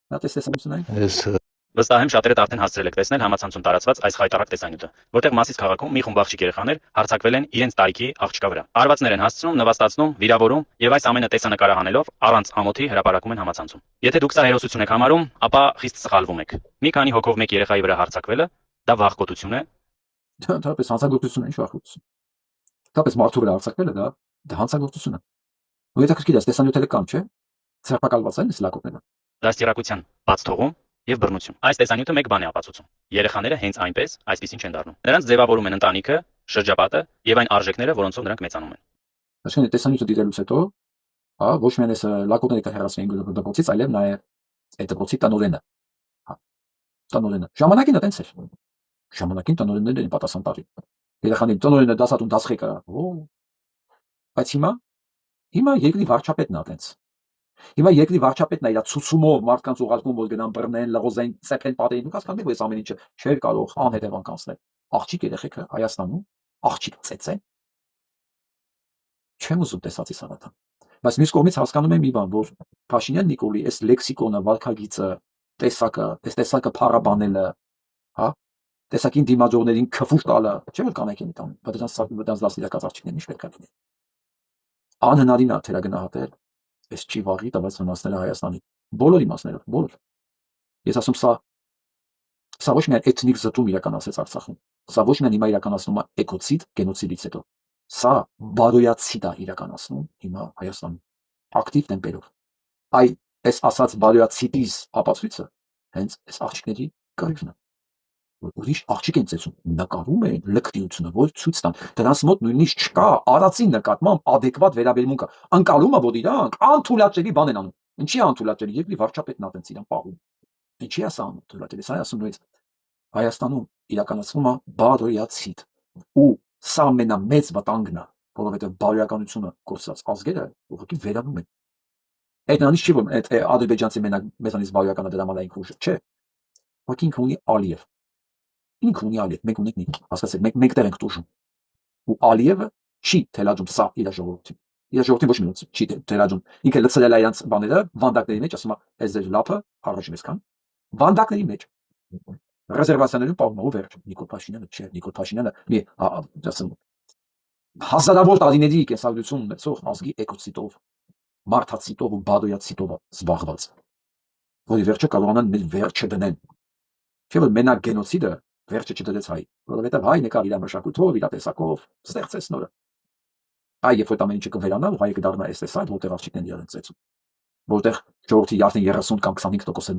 Դա տեսանությունն այն։ Ես Վստահ եմ շատերդ արդեն հասցրել եք տեսնել համացանցում տարածված այս խայտառակ տեսանյութը, որտեղ Մասիս քաղաքում մի խումբ աղջիկ երեխաներ հարձակվել են իրենց տարիքի աղջկա վրա։ Արվածներ են հասցնում, նվաստացնում, վիրավորում եւ այս ամենը տեսանկարահանելով առանց ամոթի հրապարակում են համացանցում։ Եթե դուք սա հերոսություն եք համարում, ապա խիստ սխալվում եք։ Մի քանի հոգով մեկ երեխայի վրա հարձակվելը դա վախկոտություն է։ Դրանպես հանցագործություն է, ինչ վախկոտություն։ Դրանպես մարդու վրա արձակվելը դա հանցագործություն է։ Ու հետաքրքիր է, տեսանյութերը կան, չէ՞։ Ցերպակալված են լակոպները։ Դաստիարակության բաց թողում եւ բռնություն։ Այս տեսանյութը մեկ բան է ապացուցում։ Երեխաները հենց այնպես այսպեսին չեն դառնում։ Նրանց ձևավորում են ընտանիքը, շրջապատը եւ այն արժեքները, որոնցով նրանք մեծանում են։ Այսինքն տեսանյութը դիտելուց հետո, հա, ոչ միայն այս լակոպները կհեռացվեն դպրոցից, այլև նաեւ այդ դպրոցի տնօրենը։ Հա, տնօրենը։ Ժամանակին դա տենց էր։ Ժամանակին տնօրեններն էին պատասխան տալի։ Երեխաներին տնօրենը դասատուն դասղե կա։ Բայց հիմա երկրի վարչապետն է տենց։ Հիմա երկրի վարչապետն է իր ցուցումով մարդկանց ուղարկում, որ գնան բռնեն, լղոզեն, ծեփեն, պատերին։ Դուք հասկանում եք, որ այս ամեն ինչը չէր կարող անհետևանք անցնել։ Աղջիկ երեխեքը Հայաստանում աղջիկ ծեծեն։ Չեմ ուզում տեսածիս հավատալ։ Բայց մյուս կողմից հասկանում եմ մի բան, որ Փաշինյան Նիկոլի այս լեքսիկոնը, վարքագիծը, տեսակը փառաբանելը, հա, տեսակին դիմաջողներին քֆուր տալը, չէ՞ որ կանեք են տան, բայց դրանց դասիրակած աղջիկներն ինչ պետք է լինեն։ Անհնարին է թերագնահատել այս չի վաղի տված վնասները Հայաստանի բոլոր իմաստներով, բոլոր։ Ես ասում սա ոչ միայն էթնիկ զտում իրականացեց Արցախում, սա ոչ միայն հիմա իրականացնում է էկոցիդ, գենոցիդից հետո, սա բարոյացիդ է իրականացնում հիմա Հայաստանում ակտիվ տեմպերով։ Այս ասած բարոյացիդից ապացույցը հենց այս աղջիկների կռիվն է։ Ուրիշ աղջիկ են ծեցում, նկարում են լկտիությունը, որ ցույց տան։ Դրանց մոտ նույնիսկ չկա արածի նկատմամբ ադեկվատ վերաբերմունքը։ Անկալումը, որ իրանք անթույլատրելի բան են անում։ Ինչի անթույլատրելի, երկրի վարչապետն է տենց իրան պահում։ Ինչի է սա անթույլատրելի, սա ասում նույնիսկ Հայաստանում իրականացվում է բարոյացիդ։ Ու սա ամենամեծ վտանգն է, որովհետև բարոյականությունը կորցրած ազգերը ուղղակի վերանում են։ Այդ նրանից չի որ այդ ադրբեջանցի մենակ մեզանից բարոյականը դրամալային ուժը, չէ։ Ուղղակի ինքը ունի Ալիև։ Ինքը ունի Ալիև, մենք ունենք մի, հասկացեք, մենք տեղ ենք տուժում։ Ու Ալիևը չի թելաջում սա իր ժողովրդին։ Իր ժողովրդին ոչ մի չի թելաջում։ Ինքը լցրել է իրանց բաները վանդակների մեջ, ասում է, այս ձեր լափը հարաճ մեզքան։ Վանդակների մեջ։ Ռեզերվացիաներում պահում վերջ։ Նիկոլ Փաշինյանը չէ, Նիկոլ Փաշինյանը մի ասում հազարավոր տարիների կենսագրություն ունեցող ազգի էկոցիտով, մարդացիտով ու բարոյացիտով զբաղված, որի վերջը կարողանան մեր վերջը դնել։ Չէ՞ որ մենակ գենոցիդը վերջը չդրեց հայ, որովհետև հայ եկավ իր մշակույթով, իր տեսակով, ստեղծեց նորը։ Երբ որ ամեն ինչը կվերանա, հայը կդառնա այս տեսակ, որտեղ աղջիկներն իրար են ծեցում, որտեղ ժողովրդի արդեն 30 կամ 25%-ը